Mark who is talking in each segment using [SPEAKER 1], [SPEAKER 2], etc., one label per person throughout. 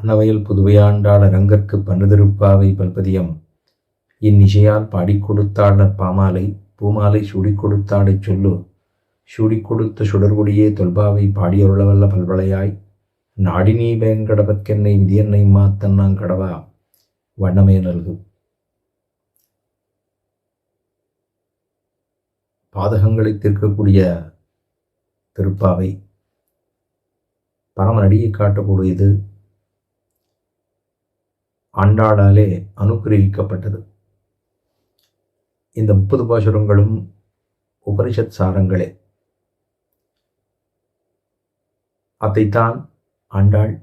[SPEAKER 1] அன்னவயல் புதுவையாண்டாள் அரங்கற்கு பன்னுதிருப்பாவை பல்பதியம் இந்நிசையால் பாடிக் கொடுத்தாளர் பாமாலை பூமாலை சூடிக் கொடுத்தாடைச் சொல்லு சூடிக் கொடுத்த சுடர்கொடியே தொல்பாவை பாடியருளவல்ல பல்வளையாய் நாடினீ வேங்கடபற்கென்னை விதியன்னை மாத்தன்னாங் கடவா வண்ணமே நல்கு. பாதகங்களை தீர்க்கக்கூடிய திருப்பாவை பரமநடியை காட்டக்கூடியது. ஆண்டாளாலே அனுகிரகிக்கப்பட்டது. இந்த 30 பாசுரங்களும் உபனிஷத் சாரங்களே. அதைத்தான் ஆண்டாள்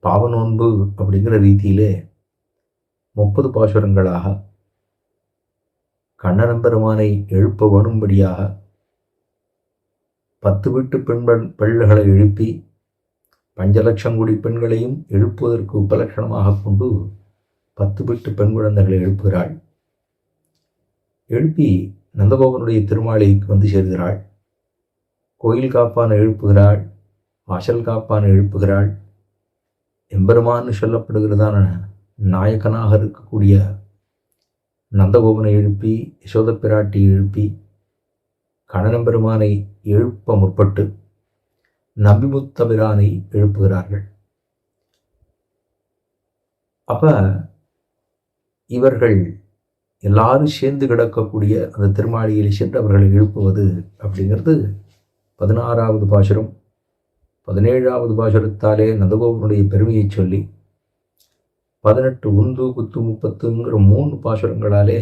[SPEAKER 1] பாவநோன்பு அப்படிங்கிற ரீதியிலே 30 பாசுரங்களாக கண்ணனம்பெருமானை எழுப்ப வேணும்படியாக 10 வீட்டு பெண்களை எழுப்பி 5 லட்சம் கோடி பெண்களையும் எழுப்புவதற்கு உபலட்சணமாக கொண்டு 10 வீட்டு பெண் குழந்தைகளை எழுப்புகிறாள். எழுப்பி நந்தகோபனுடைய திருமாலைக்கு வந்து சேர்கிறாள். கோயில் காப்பான எழுப்புகிறாள், வாசல் காப்பான எழுப்புகிறாள். எம்பெருமான்னு சொல்லப்படுகிறதான நாயகனாக இருக்கக்கூடிய நந்தகோபனை எழுப்பி யசோத பிராட்டி எழுப்பி கண்ணனம்பெருமானை எழுப்ப முற்பட்டு நம்பிமுத்தபிரானை எழுப்புகிறார்கள். அப்ப இவர்கள் எல்லாரும் சேர்ந்து கிடக்கக்கூடிய அந்த திருமாளிகையில் சென்று அவர்களை எழுப்புவது அப்படிங்கிறது 16வது பாசுரம். 17வது பாசுரத்தாலே நந்தகோபனுடைய பெருமையை சொல்லி 18 உந்து குத்து 30ங்கிற 3 பாசுரங்களாலே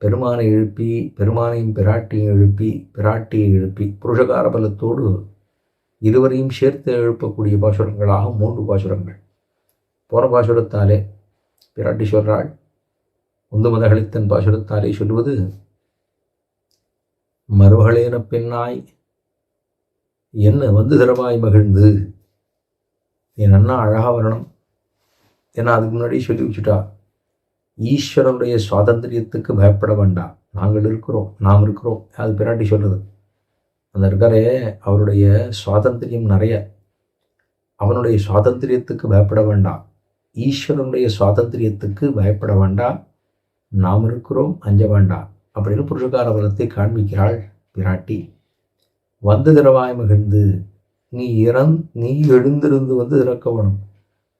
[SPEAKER 1] பெருமானை எழுப்பி பெருமானையும் பிராட்டியும் எழுப்பி பிராட்டியை எழுப்பி புருஷகார பலத்தோடு இருவரையும் சேர்த்து எழுப்பக்கூடிய பாசுரங்களாக 3 பாசுரங்கள். போன பாசுரத்தாலே பிராட்டி சொல்றாள், உந்து மதகளித்தன் பாசுரத்தாலே சொல்லுவது, மருமகளேன பெண்ணாய் என்ன வந்து திறமாய் மகிழ்ந்து என் அண்ணா அழகா வரணும். ஏன்னா அதுக்கு முன்னாடி சொல்லி வச்சுட்டா, ஈஸ்வரனுடைய சுவாதந்திரியத்துக்கு பயப்பட வேண்டாம், நாங்கள் இருக்கிறோம், நாம் இருக்கிறோம். அது பிராட்டி சொல்றது. அந்த இருக்காரே அவருடைய சுவாதந்திரியம் நிறைய. அவனுடைய சுவாதந்திரியத்துக்கு பயப்பட வேண்டாம், ஈஸ்வரனுடைய சுவாதந்திரியத்துக்கு பயப்பட வேண்டாம், நாம் இருக்கிறோம், அஞ்ச வேண்டாம் அப்படின்னு புருஷகார பலத்தை காண்பிக்கிறாள் பிராட்டி. வந்து திறவாய் மகிழ்ந்து, நீ எழுந்திருந்து வந்து திறக்க வேணும்,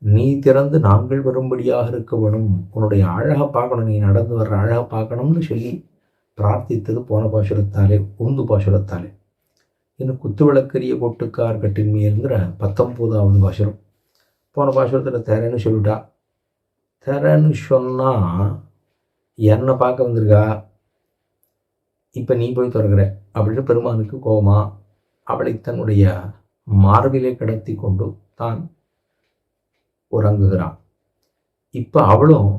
[SPEAKER 1] நீ திறந்து நாங்கள் வரும்படியாக இருக்க வேணும், உன்னுடைய அழகை பார்க்கணும், நீ நடந்து வர்ற அழகை பார்க்கணும்னு சொல்லி பிரார்த்தித்தது போன பாசுரத்தாலே, உந்து பாசுரத்தாலே. இன்னும் குத்துவிளக்கரிய கொட்டுக்கார் கட்டின்மைங்கிற 19வது பாசுரம். போன பாசுரத்தில் திறன்னு சொல்லிட்டா. திறன்னு சொன்னால் என்னை பார்க்க வந்திருக்கா, இப்போ நீ போய் திறக்கிற அப்படின்னு பெருமானுக்கு கோபமா அவளை தன்னுடைய மார்பிலே கடத்தி கொண்டு தான் உறங்குகிறான். இப்போ அவளும்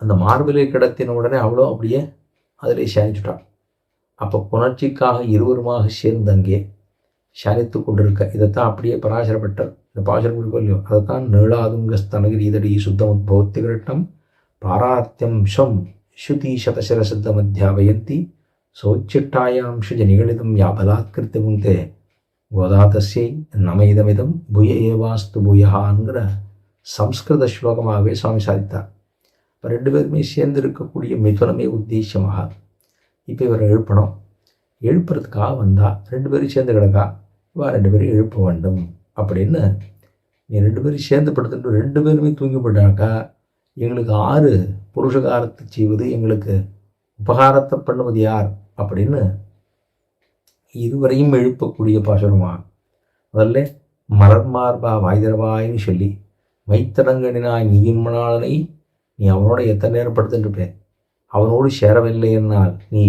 [SPEAKER 1] அந்த மார்பிலே கிடத்தின உடனே அவளும் அப்படியே அதிலே சாய்ச்சிட்டான். அப்போ புணர்ச்சிக்காக இருவருமாக சேர்ந்து அங்கே சாய்த்து கொண்டிருக்க. இதைத்தான் அப்படியே பராசரப்பட்டார் இந்த பாசுரம் இருக்கோ இல்லையோ, அதைத்தான் நீளாதுங்க ஸ்தனகிரீதடி சுத்தமுத் பௌத்திகிரட்டம் பாராத்தியம் ஷம் ஸ்ருதி சதசரசித்த மத்தியாவயந்தி சோச்சிட்டாயாம் சுஜ நிகழிதம் யாபலாத்கிருத்த புங்கே கோதாதஸ்யை நமயிதமிதம் புய ஏவாஸ்து புயஹான்கிற சம்ஸ்கிருத ஸ்லோகமாகவே சுவாமி சாதித்தார். இப்போ 2 பேருமே சேர்ந்து இருக்கக்கூடிய மிதுனமே உத்தேசமாக இப்போ இவரை எழுப்பணும். எழுப்புறதுக்காக வந்தால் 2 பேரும் சேர்ந்து கிடக்கா, இவா 2 பேரும் எழுப்ப வேண்டும் அப்படின்னு. நீ 2 பேரும் சேர்ந்து படுத்துட்டு 2 பேருமே தூங்கி போட்டாக்கா எங்களுக்கு 6 புருஷகாரத்தை செய்வது, எங்களுக்கு உபகாரத்தை பண்ணுவது யார் அப்படின்னு இருவரையும் எழுப்பக்கூடிய பாசுரமா. முதல்ல மலர்மார்பா வாய்தரவாயின்னு சொல்லி மைத்தடங்கனினாய் நீயும்மனாளனை நீ அவனோட எத்தனை நேரம் படுத்துட்டு இருப்பேன், அவனோடு சேரவில்லை என்னால் நீ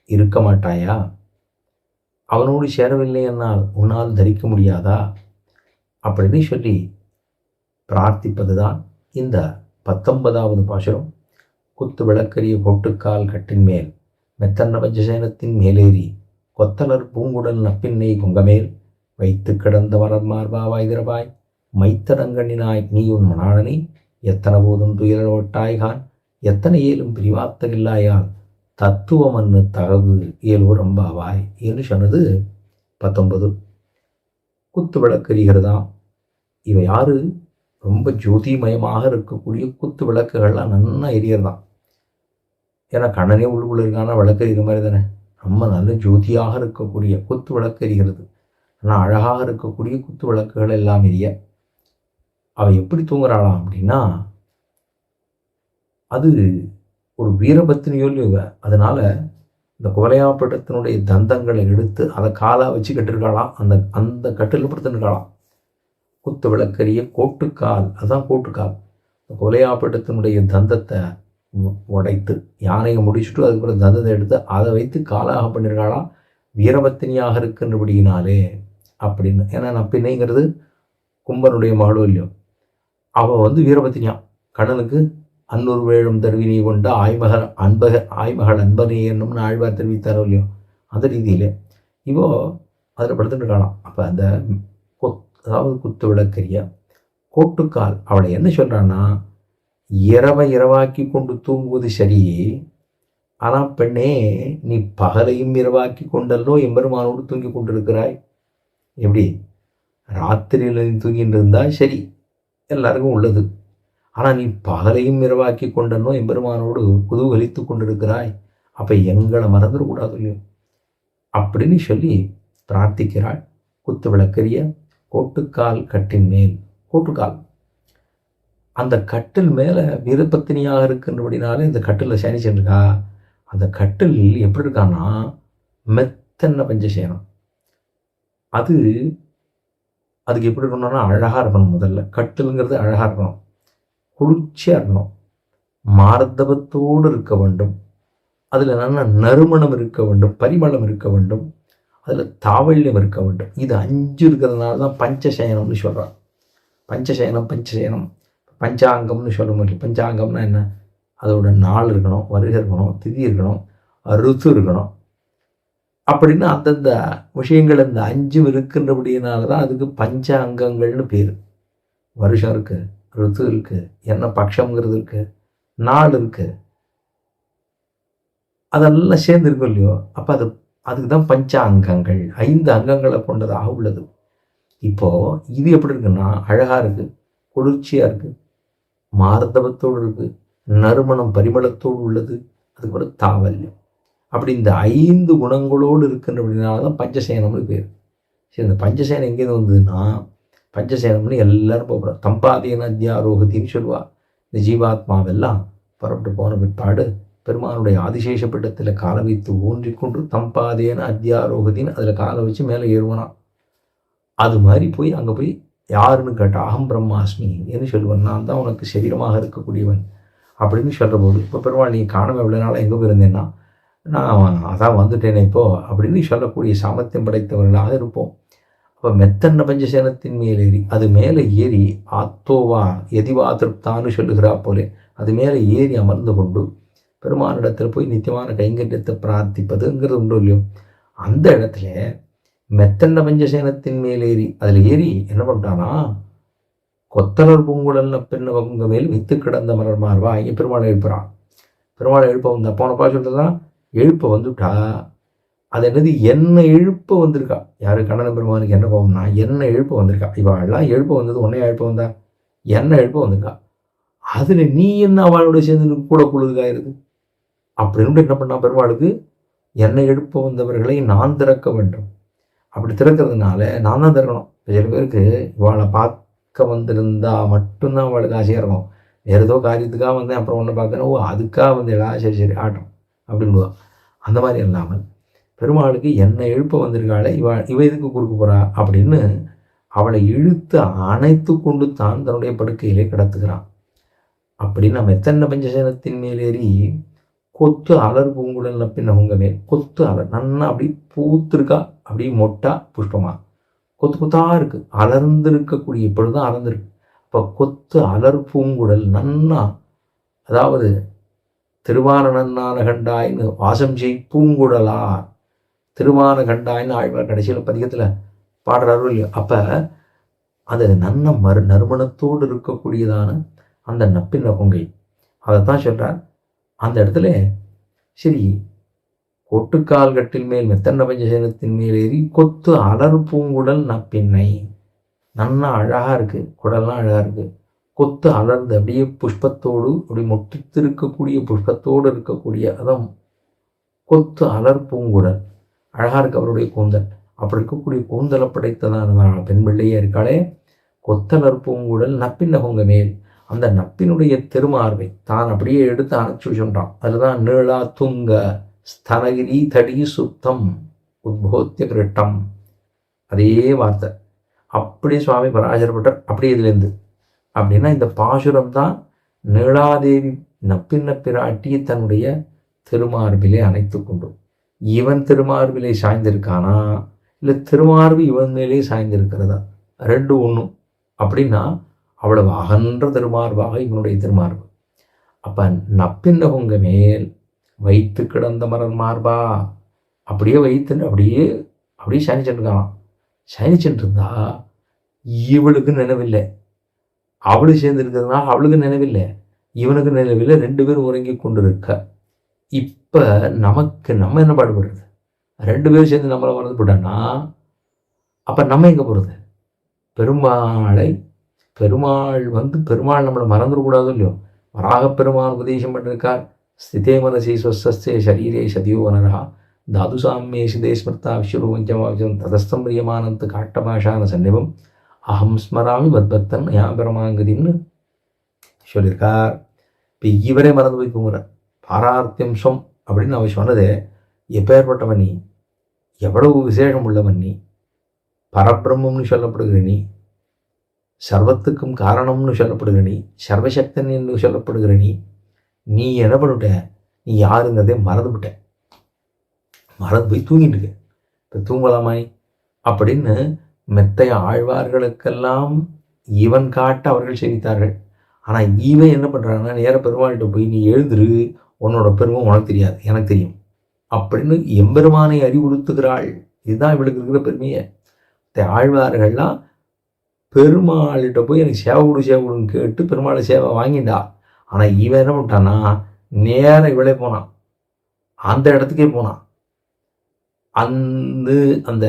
[SPEAKER 1] இருக்க மாட்டாயா, அவனோடு சேரவில்லை என்னால் உன்னால் தரிக்க முடியாதா அப்படின்னு சொல்லி பிரார்த்திப்பது தான் இந்த 19வது பாசுரம். குத்து விளக்கரிய கொட்டுக்கால் கட்டின் மேல் மெத்தன்ன பஞ்சசேனத்தின் மேலேறி கொத்தலர் பூங்குடல் நப்பின்னை கொங்கமேல் வைத்து கிடந்த மலர்மார்பா வாய்திரவாய் மைத்தடங்கண்ணினாய் நீ உன் மணாளனை எத்தனை போதும் துயரோட்டாய்கான் எத்தனை ஏலும் பிரிவாத்தகில்லாயால் தத்துவமன்னு தகவு இயல்பு ரம்பாவாய் என்று சொன்னது 19. குத்து விளக்கறிகிறதாம். இவை யாரு? ரொம்ப ஜோதிமயமாக இருக்கக்கூடிய குத்து விளக்குகள்லாம் நல்லா எரியறதான். ஏன்னா கண்ணனே உள்ளுக்குள்ள இருக்கானா விளக்கு எரிகிற மாதிரி தானே. ரொம்ப நல்ல ஜோதியாக இருக்கக்கூடிய குத்து விளக்கு எரிகிறது. ஆனால் அழகாக இருக்கக்கூடிய குத்து விளக்குகள் எல்லாம் எரிய அவள் எப்படி தூங்குறாளாம் அப்படின்னா, அது ஒரு வீரபத்தினியோ இல்லையோ. அதனால இந்த குவலையாப்பட்டத்தினுடைய தந்தங்களை எடுத்து அதை காலாக வச்சு கட்டிருக்காளாம். அந்த அந்த கட்டில் படுத்துருக்காளாம். குத்து விளக்கரிய கோட்டுக்கால், அதுதான் கோட்டுக்கால். இந்த குவலையாப்பட்டத்தினுடைய தந்தத்தை உடைத்து யானையை முடிச்சுட்டு அதுக்கப்புறம் தந்தத்தை எடுத்து அதை வைத்து காலாக பண்ணியிருக்காளாம். வீரபத்தினியாக இருக்கின்றபடியினாலே அப்படின்னு. ஏன்னா நப்பின்னைங்கிறது கும்பனுடைய மகளோ இல்லையோ, அவள் வீரபத்தினியா. கண்ணனுக்கு அன்னூர் வேழும் தருவினி கொண்ட ஆய்மகள் அன்பனே என்னும்னு ஆழ்வார் தெரிவித்தாரோ இல்லையோ, அந்த ரீதியில் இவோ அதில் படுத்துட்டு இருக்காளாம். அப்போ அந்த அதாவது குத்து விளக்கரிய கோட்டுக்கால் அவளை என்ன சொல்கிறான்னா, இரவாக்கி கொண்டு தூங்குவது சரி, ஆனால் பெண்ணே நீ பகலையும் இரவாக்கி கொண்டல்லோ எம்பெருமானோடு தூங்கி கொண்டிருக்கிறாய். எப்படி ராத்திரியில் நீ தூங்கிட்டு இருந்தால் சரி, எல்லாருக்கும் உள்ளது. ஆனால் நீ பகலையும் இரவாக்கி கொண்டனோ எம்பெருமானோடு குதூகலித்து கொண்டிருக்கிறாய். அப்போ எங்களை மறந்துடக்கூடாது இல்லையோ அப்படின்னு சொல்லி பிரார்த்திக்கிறாள். குத்து விளக்கரிய கோட்டுக்கால் கட்டின் மேல். கோட்டுக்கால் அந்த கட்டில் மேலே வீரபத்தினியாக இருக்கின்றபடினாலே இந்த கட்டில் சயனிச்சுருக்கா. அந்த கட்டில் எப்படி இருக்கான்னா மெத்தன்ன பஞ்சசேனம். அதுக்கு எப்படி இருக்கணும்னா அழகாக இருக்கணும். முதல்ல கட்டிலுங்கிறது அழகாக இருக்கணும், குளிர்ச்சியாக இருக்கணும், மார்தவத்தோடு இருக்க வேண்டும். அதில் நல்ல நறுமணம் இருக்க வேண்டும், பரிமளம் இருக்க வேண்டும், அதில் தாவல்யம் இருக்க வேண்டும். இது 5 இருக்கிறதுனால தான் பஞ்சசயனம்னு சொல்கிறான். பஞ்சசயனம் பஞ்சாங்கம்னு சொல்ல முடியும். பஞ்சாங்கம்னா என்ன? அதோட நாள் இருக்கணும், வருகை இருக்கணும், திதி இருக்கணும், ருத்து இருக்கணும். அப்படின்னா அந்தந்த விஷயங்கள் இந்த 5 இருக்கின்றபடியினால தான் அதுக்கு பஞ்ச அங்கங்கள்னு பேர். வருஷம் இருக்குது, ருத்து இருக்குது, என்ன பட்சங்கிறது இருக்குது, நாள் இருக்குது, அதெல்லாம் சேர்ந்து இருக்கும் இல்லையோ. அப்போ அதுக்கு தான் பஞ்ச அங்கங்கள், 5 அங்கங்களை கொண்டதாக உள்ளது. இப்போது இது எப்படி இருக்குன்னா அழகாக இருக்குது, குளிர்ச்சியாக இருக்குது, மார்தவத்தோடு இருக்குது, நறுமணம் பரிமளத்தோடு உள்ளது, அதுக்கப்புறம் தாவல்யம். அப்படி இந்த 5 குணங்களோடு இருக்கின்றபடினால தான் பஞ்சசேனம்னு பேர். சரி, இந்த பஞ்சசேனம் எங்கேருந்து வந்ததுன்னா, பஞ்சசேனம்னு எல்லாரும் போகிறோம். தம்பாதீன அத்தியாரோகத்தின்னு சொல்லுவாள். இந்த ஜீவாத்மாவெல்லாம் புறப்பட்டு போன பிற்பாடு பெருமானுடைய ஆதிசேஷ பீடத்தில் காலை வைத்து ஊன்றிக்கொண்டு தம்பாதேன அத்தியாரோகத்தின்னு அதில் காலை வச்சு மேலே ஏறுவனான். அது மாதிரி போய் அங்கே போய் யாருன்னு கேட்டால் அகம் பிரம்மாஸ்மி என்று சொல்லுவன், நான் தான் உனக்கு சரீரமாக இருக்கக்கூடியவன் அப்படின்னு சொல்கிற போது, இப்போ பெருமாள் நீ காணாமல் எவ்வளோ நாளாக எங்கே போயிருந்தேன்னா, நான் அதான் வந்துட்டேனே இப்போது அப்படின்னு சொல்லக்கூடிய சாமர்த்தியம் படைத்தவர்களாக இருப்போம். அப்போ மெத்தன்ன பஞ்சசேனத்தின் மேலேறி அது மேலே ஏறி ஆத்தோவா எதிவா திருப்தான்னு சொல்லுகிறா போலே அது மேலே ஏறி அமர்ந்து கொண்டு பெருமானிடத்தில் போய் நித்தியமான கைங்கரியத்தை பிரார்த்திப்பதுங்கிறது உண்டு இல்லையோ. அந்த இடத்துல மெத்தன்ன பஞ்சசேனத்தின் மேலேறி அதில் ஏறி என்ன பண்ணிட்டானா, கொத்தலர் பூங்குழல் பெண்ண வங்க மேல் வைத்து கிடந்த மலர் மார்வா இங்கே பெருமாளை எழுப்புறான். பெருமாளை எழுப்ப வந்தா போனப்பா சொல்றதுதான் எழுப்ப வந்துட்டா. அது என்னது என்ன எழுப்ப வந்திருக்கா. யாரு கண்ணன் பெருமானுக்கு என்ன கோபம்னா என்ன எழுப்ப வந்திருக்கா. இவாள்லாம் எழுப்ப வந்தது உன்னையா எழுப்ப வந்தா, என்ன எழுப்ப வந்திருக்கா. அதில் நீ என்ன அவளோட சேர்ந்து கூட குழுதுகாயிருது அப்படின்னு என்ன பண்ணா, பெருமாளுக்கு என்னை எழுப்ப வந்தவர்களை நான் திறக்க வேண்டும். அப்படி திறக்கிறதுனால நான் தான் திறக்கணும். சில பேருக்கு இவாளை பார்க்க வந்திருந்தா மட்டும்தான் அவளுக்கு ஆசையாக இருக்கும். வேறு ஏதோ காரியத்துக்காக வந்தேன் அப்புறம் ஒன்று பார்த்தேன்னா ஓ அதுக்காக வந்தேடா சரி ஆட்டம் அப்படின்னுவா. அந்த மாதிரி இல்லாமல் பெருமாளுக்கு என்னை எழுப்ப வந்திருக்காளே இவ இதுக்கு கொடுக்க போகிறா அப்படின்னு அவளை இழுத்து அணைத்து கொண்டு தான் தன்னுடைய படுக்கையிலே கிடத்துக்கிறான். அப்படின்னு நம்ம எத்தனை பஞ்சசேனத்தின் மேலேறி கொத்து அலர் பூங்குழல் நப்பின் அவங்க மேல் கொத்து அலர் நன்னா அப்படி பூத்திருக்கா, அப்படி மொட்டா புஷ்பமா கொத்து கொத்தாக இருக்குது, அலர்ந்திருக்கக்கூடிய இப்பொழுதுதான் அலர்ந்திருக்கு. இப்போ கொத்து அலர் பூங்குழல் நன்னா, அதாவது திருவான நன்னான கண்டாயின்னு வாசம் செய் பூங்குழலா திருவான கண்டாயின்னு ஆழ்வார் கடைசியில் பதிகத்தில் பாடுறாரோ இல்லையோ. அப்போ அது நன்ன நறுமணத்தோடு இருக்கக்கூடியதான அந்த நப்பின் கொங்கை அதைத்தான் சொல்கிறார். அந்த இடத்துல சரி கொட்டுக்கால் கட்டில் மேல் மெத்தன்ன பஞ்சசேனத்தின் மேல் ஏறி கொத்து அலர் பூங்குடல் நப்பின்னை நன்னா அழகாக இருக்குது, குடல்லாம் அழகாக இருக்குது, கொத்து அலர்ந்து அப்படியே புஷ்பத்தோடு அப்படி மொட்டித்திருக்கக்கூடிய புஷ்பத்தோடு இருக்கக்கூடிய அதான் கொத்து அலர் பூங்குடல். அழகாக இருக்கு அவருடைய கூந்தல். அப்படி இருக்கக்கூடிய கூந்தலை படைத்ததான பெண் பிள்ளையே இருக்காளே, கொத்தலர் பூங்குடல் நப்பின் நகுங்க மேல். அந்த நப்பினுடைய திருமார்பை தான் அப்படியே எடுத்து அணைச்சு சொல்கிறான். அதுதான் நீளா துங்க ஸ்தனகிரி தடி சுத்தம் உத்போத்திய கிருட்டம். அதே வார்த்தை அப்படியே சுவாமி பராசரப்பட்டர் அப்படியே இதுலேருந்து அப்படின்னா இந்த பாசுரம் தான் நீளாதேவி நப்பின்ன பிராட்டியை தன்னுடைய திருமார்பிலே அணைத்து கொண்டு இவன் திருமார்பிலே சாய்ந்திருக்கானா இல்லை திருமார்பு இவன் மேலே சாய்ந்திருக்கிறதா? ரெண்டு ஒன்றும். அப்படின்னா அவ்வளவு அகன்ற திருமார்பாக இவனுடைய திருமார்பு. அப்போ நப்பின்ன உங்க மேல் வைத்து கிடந்த மலர் மார்பா அப்படியே வைத்து அப்படியே அப்படியே சாய்ச்சிட்டுருக்கான். சாய்ச்சிட்டு இருந்தா இவளுக்கு நினைவில்லை, அவளுக்கு சேர்ந்துருக்கிறதுனால அவளுக்கு நினைவில்லை, இவனுக்கு நினைவில்லை, ரெண்டு பேரும் உறங்கி கொண்டு இருக்க. இப்போ நமக்கு நம்ம என்ன பாடுபடுறது? ரெண்டு பேரும் சேர்ந்து நம்மளை மறந்து போட்டான்னா அப்போ நம்ம எங்கே போகிறது? பெருமாள் நம்மளை மறந்துடக்கூடாது இல்லையோ. வராக பெருமான் உபதேசம் பண்ணிருக்கார். ஸ்திதே மனசி ஸ்வஸ்தே சரீரே சதியோ வனரா தாது சாமியே சிதே ஸ்மிருதா விஸ்வரூபஞ்சமாவிஜம் ததஸ்தம் பிரியமானந்து காட்டபாஷான சன்னிபம் அகம் ஸ்மராமி பத்பக்தன் யாபரமாங்கதின்னு சொல்லியிருக்கார். இப்போ இவரே மறந்து போய் தூங்குறார். பாரார்த்தியம் சொம் அப்படின்னு அவர் சொன்னதே, எப்பேற்பட்டவன் நீ, எவ்வளவு விசேஷம் உள்ளவன் நீ, பரபிரம்மம்னு சொல்லப்படுகிற நீ, சர்வத்துக்கும் காரணம்னு சொல்லப்படுகிற நீ, சர்வசக்தன் என்று சொல்லப்படுகிற நீ என்ன பண்ணிவிட்ட? நீ யாருங்கிறதே மறந்துவிட்ட. மறந்து போய் தூங்கிட்டு இருக்க. இப்போ தூங்கலாமாய் அப்படின்னு மெத்தைய ஆழ்வார்களுக்கெல்லாம் இவன் காட்ட அவர்கள் செவித்தார்கள். ஆனால் இவன் என்ன பண்ணுறான்னா, நேர பெருமாள்கிட்ட போய் நீ எழுந்துரு, உன்னோட பெருமை உனக்கு தெரியாது, எனக்கு தெரியும் அப்படின்னு எம்பெருமானை அறிவுறுத்துகிறாள். இதுதான் இவளுக்கு இருக்கிற பெருமையை. ஆழ்வார்கள்லாம் பெருமாள்கிட்ட போய் எனக்கு சேவை கொடுன்னு கேட்டு பெருமாளை சேவை வாங்கிண்டா. ஆனால் இவன் என்ன பண்ணிட்டான்னா, நேரம் இவளே போனான், அந்த இடத்துக்கே போனான். அந்த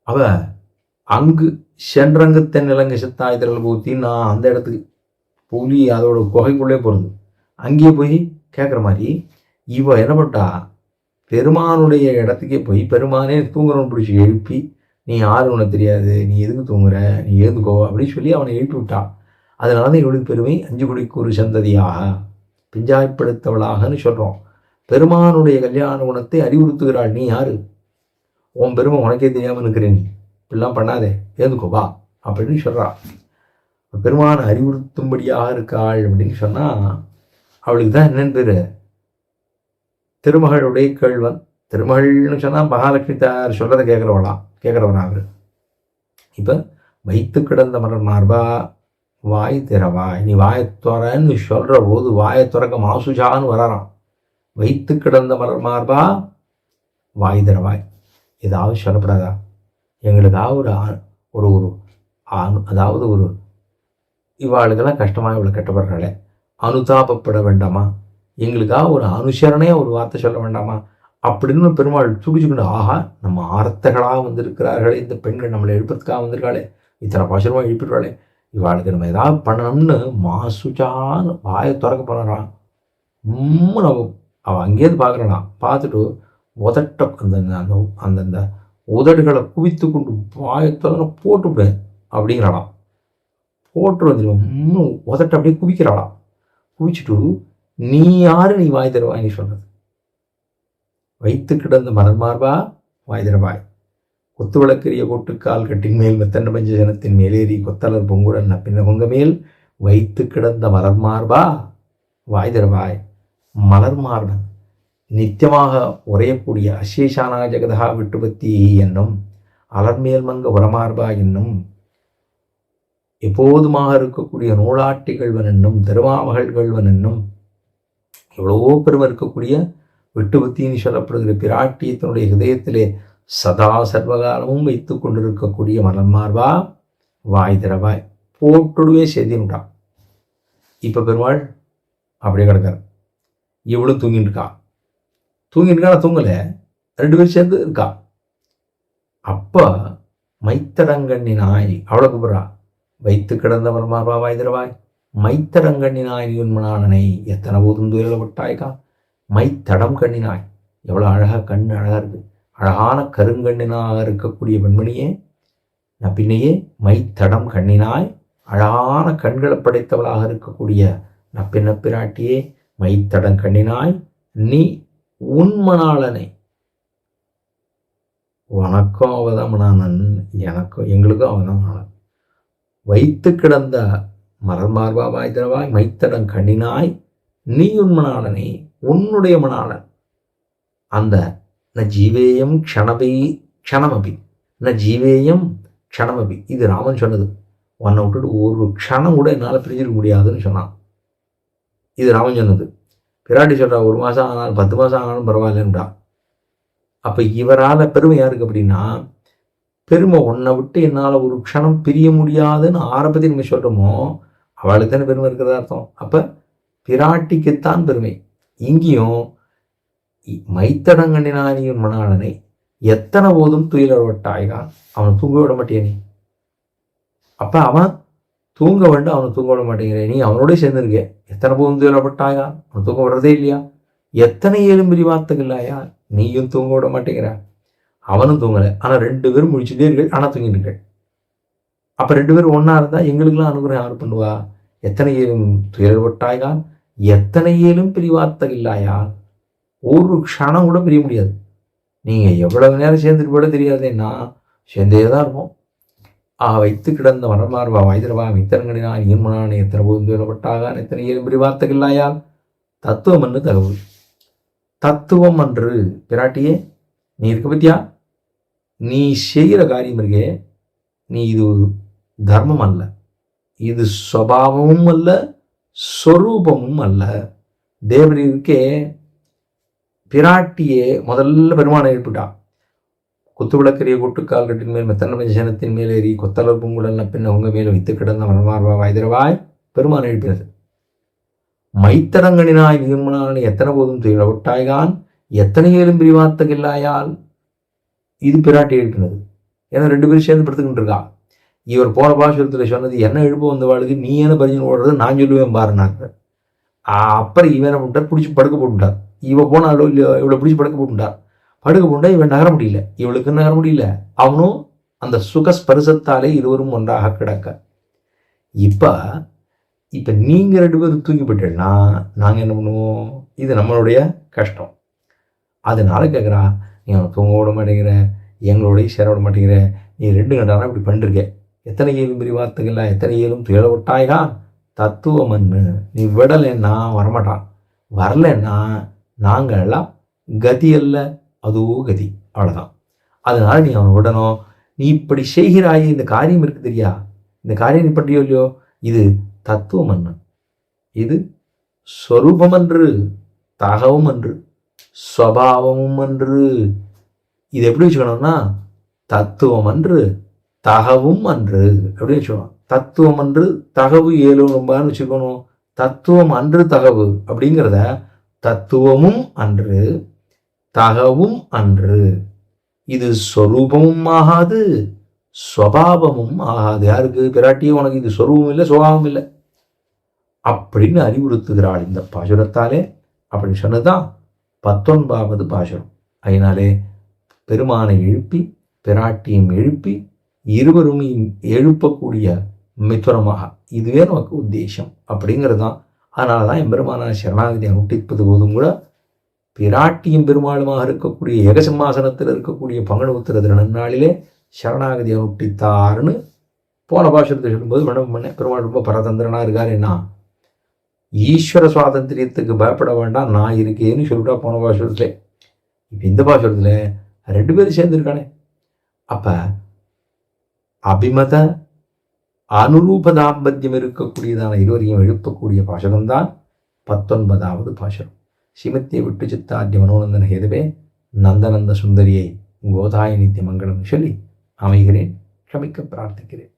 [SPEAKER 1] அவ அங்கு சென்றங்கத்தன் நிலங்க சித்தாய் திரள் பூத்தி நான் அந்த இடத்துக்கு புலி அதோட குகைக்குள்ளே போகிறது. அங்கேயே போய் கேட்குற மாதிரி இவ என்ன பண்ணிட்டா, பெருமானுடைய இடத்துக்கே போய் பெருமானே தூங்குறவன் பிடிச்சி எழுப்பி, நீ யாரு உனக்கு தெரியாது, நீ எதுக்கு தூங்குற, நீ எழுந்துக்கோ அப்படின்னு சொல்லி அவனை எழுப்பி விட்டான். அதனால தான் இவளுக்கு பெருமை. 5 குடிக்கு ஒரு சந்ததியாக பிஞ்சாய்ப்படுத்தவளாகன்னு சொல்கிறோம். பெருமானுடைய கல்யாண குணத்தை அறிவுறுத்துகிறாள். நீ யாரு, உன் பெருமை உனக்கே தெரியாமல் இருக்கிற, நீ இப்படிலாம் பண்ணாதே, எழுந்துக்கோ வா அப்படின்னு சொல்கிறா. பெருமானை அறிவுறுத்தும்படியாக இருக்காள் அப்படின்னு சொன்னால் அவளுக்கு தான் என்னென்னு பேர், திருமகளுடைய கேள்வன். திருமகள்னு சொன்னால் மகாலட்சுமி தாயார் சொல்கிறத கேட்குறவனா அவர். இப்போ வைத்து கிடந்த மலர் மார்பா வாய் திறவாய், நீ வாயத்துறன்னு சொல்கிற போது வாயை துறக்க மாசுஜான்னு வராராம். வைத்து கிடந்த மலர் மார்பா வாய் திறவாய். ஏதாவது சொல்லப்படாதா? எங்களுக்காக ஒரு ஒரு அதாவது ஒரு இவாளுக்கெல்லாம் கஷ்டமாக இவ்வளோ கட்டப்படுறாளே, அனுதாபப்பட வேண்டாமா? எங்களுக்காக ஒரு அனுசரணையாக ஒரு வார்த்தை சொல்ல வேண்டாமா அப்படின்னு பெருமாள் துடிச்சுக்கிட்டு, ஆஹா நம்ம ஆர்த்தர்களாக வந்திருக்கிறார்களே, இந்த பெண்கள் நம்மளை எழுப்புறதுக்காக வந்திருக்காளே, இத்தனை பாசுரமாக எழுப்பிடுறாளே, இவாளுக்கு நம்ம ஏதாவது பண்ணணும்னு மாசுச்சான்னு வாயை திறக்க போனாரான். நம்ம அவள் அங்கேயிருந்து பார்க்குறானா, பார்த்துட்டு உதட்ட அந்த அந்தந்த உதடுகளை குவித்து கொண்டு வாயை திறக்க போட்டுவிடு அப்படிங்கிறாளாம். போட்டு வந்துடுவோம் உதட்ட அப்படியே குவிக்கிறாளாம். குவிச்சுட்டு நீ யாரு, நீ வாய் தருவாய், நீ சொல்றது வைத்து கிடந்த மலர் மார்பா வாய் தருவாய். கொத்து விளக்கரிய கோட்டுக்கால் கட்டின் மேல் மெத்தண்ட பஞ்சஜனத்தின் மேலேறி கொத்தலர் பொங்குடன் நப்பின்ன பொங்க மேல் வைத்து கிடந்த மலர் மார்பா வாய் தருவாய். மலர் மார்பன் நித்தியமாக உரையக்கூடிய அசேஷானா ஜெகதா விட்டுபத்தி என்னும் அலர்மேல் மங்க உரமார்பா என்னும் எப்போதுமாக இருக்கக்கூடிய நூலாட்டிகள்வன் என்னும் திருமாமகள்கள்வன் என்னும் எவ்வளவோ பெருமை இருக்கக்கூடிய விட்டுபத்தின்னு சொல்லப்படுகிற பிராட்டியத்தினுடைய ஹிருதயத்திலே சதா சர்வகாலமும் வைத்து கொண்டிருக்கக்கூடிய மலர்மார்பா வாய் திறவாய். போட்டுடுவே செய்தின்னுட்டான். இப்போ பெருமாள் அப்படியே கிடக்கார். இவளும் தூங்கிட்டு இருக்கா, தூங்கலை, 2 பேரும் சேர்ந்து இருக்கா. அப்போ மைத்தடங்கண்ணினாய் அவளை கூப்பிட்றா. வைத்து கிடந்த பரமார்வா வாய்திரவாய் மைத்தடங்கண்ணினாய் நீ உண்மனானனை எத்தனை போதும் துயரப்பட்டாய்க்கா. மைத்தடம் கண்ணினாய், எவ்வளோ அழகாக கண் அழகாக இருக்குது. அழகான கருங்கண்ணினாக இருக்கக்கூடிய பெண்மணியே, நான் பின்னையே மைத்தடம் கண்ணினாய், அழகான கண்களை படைத்தவளாக இருக்கக்கூடிய நப்பின்ன பிராட்டியே, மைத்தடம் கண்ணினாய் நீ உண்மனாளனை. உனக்கும் அவதான் மணானன், எனக்கும் எங்களுக்கும் அவதான் மணாளன். வைத்து கிடந்த மலர்மார்பா வாய்திரவாய் மைத்தடம் கண்ணினாய் நீ உண்மனாளனை, உன்னுடைய மணாளன். அந்த ந ஜீவேயம் க்ஷணமபி ந ஜீவேயம் க்ஷணமபி, இது ராமன் சொன்னது. உன்னை விட்டுட்டு ஒரு க்ஷணம் கூட என்னால் பிரிஞ்சிருக்க முடியாதுன்னு சொன்னான். இது ராமன் சொன்னது. பிராட்டி சொல்கிறா, 1 மாதம் ஆனாலும் 10 மாதம் ஆனாலும் பரவாயில்லன்றா. அப்போ இவரால் பெருமை யாருக்கு அப்படின்னா, பெருமை உன்னை விட்டு என்னால் ஒரு க்ஷணம் பிரிய முடியாதுன்னு ஆரம்பத்தில் நம்ம சொல்கிறோமோ அவளுக்கு தானே பெருமை இருக்கிறதா அர்த்தம். அப்போ பிராட்டிக்குத்தான் பெருமை. இங்கேயும் மைத்தடங்கண்ணினானியின் மணாளனை எத்தனை போதும் துயிலவட்டாய்கான், அவனை தூங்க விட மாட்டேன் நீ. அப்போ அவன் தூங்க வேண்டும், அவனை தூங்க விட மாட்டேங்கிறேன். நீ அவனோடய சேர்ந்துருக்க. எத்தனை போதும் துயிலப்பட்டாய்கான், அவன் தூங்க விடுறதே இல்லையா. எத்தனை ஏழும் பிரிவார்த்தைகள் இல்லையா, நீயும் தூங்க விட மாட்டேங்கிற, அவனும் தூங்கலை. ஆனால் 2 பேரும் முடிச்சுட்டே இருக்கு, ஆனால் தூங்கிட்டு இருக்க. அப்போ 2 பேரும் ஒன்றா இருந்தால் எங்களுக்கெல்லாம் அனுகிரகம் யார் பண்ணுவா. எத்தனை ஏழும் துயல்பட்டாய்கான், எத்தனை ஏழும் பிரிவார்த்தை இல்லையா, ஒரு க்ஷணம் கூட பிரிய முடியாது. நீங்கள் எவ்வளவு நேரம் சேர்ந்துட்டு போட தெரியாதுன்னா சேர்ந்தே தான் இருப்போம். வைத்து கிடந்த மரமார்வா வாய்திரவா மித்தரங்கடினா நீர்மனானே எத்தனை போதும் துயலப்பட்டாகான், எத்தனை ஏழும் பிரிவார்த்தை இல்லையால் தத்துவம் என்று தகவல். தத்துவம் அன்று பிராட்டியே நீ இருக்க பத்தியா, நீ செய்கிற காரியம் இருக்கே, நீ இது தர்மம் அல்ல, இது சுபாவமும் அல்ல, ஸ்வரூபமும் அல்ல. தேவரிக்கே பிராட்டியே முதல்ல பெருமானை எழுப்பிட்டா. குத்து விளக்கரிய கூட்டுக்கால் கட்டின் மேல் மெத்தன பஞ்சனத்தின் மேல் ஏறி கொத்தலர் பூங்குழல் பின்ன உங்க மேல் வைத்து கிடந்த மனமார்வா வாய்திரவாய் பெருமானை எழுப்பினது. மைத்தடங்கனினாய் நிர்மனான எத்தனை போதும் துயிலவிட்டாய்கான், எத்தனை ஏழும் பிரிவார்த்தகில்லாயால், இது பிராட்டி எழுப்பினது. ஏன்னா 2 பேரும் சேர்ந்து படுத்துக்கிட்டு இருக்கா. இவர் போன பாசுரத்தில் சொன்னது என்ன எழுப்ப வந்த வாழ்க்கை நீ என்ன பரிஞ்சு ஓடுறது நான் சொல்லுவேன் பாருனாங்க. அப்புறம் இவன் என்ன பண்ணிட்டார், பிடிச்சி படுக்க போட்டுட்டார். இவன் போனாலோ இல்லையோ இவளை பிடிச்சி படுக்க போட்டுட்டார். படுக்க போட்டா இவன் நகர முடியல, இவளுக்கு நகர முடியல. அவனும் அந்த சுகஸ்பரிசத்தாலே இருவரும் ஒன்றாக கிடக்க. இப்போ நீங்கள் 2 பேரும் தூங்கி போயிட்டேன்னா நாங்கள் என்ன பண்ணுவோம், இது நம்மளுடைய கஷ்டம். அதனால கேட்குறா, நீ அவனை தூங்க விட மாட்டேங்கிற, எங்களோடய சேர விட மாட்டேங்கிற, நீ 2 கண்டானா இப்படி பண்ணிருக்க, எத்தனை ஏழும் பிரிவார்த்தைகளா, எத்தனை ஏழும் துயல விட்டாய்கா. தத்துவமன்னு நீ விடலைன்னா வரமாட்டான், வரலைன்னா நாங்கள் எல்லாம் கதி அல்ல அதுவோ கதி, அவ்வளோதான். அதனால் நீ அவனை விடணும். நீ இப்படி செய்கிறாயே, இந்த காரியம் இருக்குது தெரியா, இந்த காரியம் நீ பற்றியோ இல்லையோ, இது தத்துவம் அன்று, இது ஸ்வரூபம் அன்று, தகவும் அன்று, ஸ்வபாவமும் அன்று. இது எப்படி வச்சுக்கணும்னா தத்துவம் அன்று தகவும் அன்று அப்படின்னு வச்சுக்கணும். தத்துவம் அன்று தகவு 7 ரொம்பன்னு வச்சுக்கணும். தத்துவம் அன்று தகவு அப்படிங்கிறத தத்துவமும் அன்று தகவும் அன்று. இது ஸ்வரூபமும் ஆகாது ஸ்வபாவமும் ஆகாது. யாருக்கு? பிராட்டியே உனக்கு இது ஸ்வரூபம் இல்லை சுபாவம் இல்லை அப்படின்னு அறிவுறுத்துகிறாள் இந்த பாசுரத்தாலே. அப்படின்னு சொன்னதுதான் 19வது பாசுரம். அதனாலே பெருமானை எழுப்பி பிராட்டியும் எழுப்பி இருவரும் எழுப்பக்கூடிய மித்துரமாக இதுவே நமக்கு உத்தேசம் அப்படிங்கிறது தான். அதனால தான் எம்பெருமான சரணாகதி அனுஷ்டிப்பது போதும் கூட பிராட்டியும் பெருமாளுமாக இருக்கக்கூடிய ஏகசிம்மாசனத்தில் இருக்கக்கூடிய பங்குனி உத்திர திருநாளிலே சரணாகதி அனுஷ்டித்தார்னு போன பாசுரத்தை சொல்லும்போது விண்ணப்பம் பண்ணேன். பெருமாள் ரொம்ப பரதந்திரனாக இருக்கார், என்ன ஈஸ்வர சுவாதந்திரியத்துக்கு பயப்பட வேண்டாம் நான் இருக்கேன்னு சொல்லிட்டா போன பாசுரத்திலே. இப்போ இந்த பாசுரத்தில் 2 பேரும் சேர்ந்துருக்கானே. அப்போ அபிமத அனுரூப தாம்பத்தியம் இருக்கக்கூடியதான இருவரையும் எழுப்பக்கூடிய பாசுரம்தான் 19வது பாசுரம். ஸ்ரீமத்தியை விட்டு சித்தார்ய மனோநந்தன ஹேதுவே நந்தநந்த சுந்தரியை கோதாய நித்திய மங்களம் சொல்லி அமைகிறேன், க்ஷமிக்க பிரார்த்திக்கிறேன்.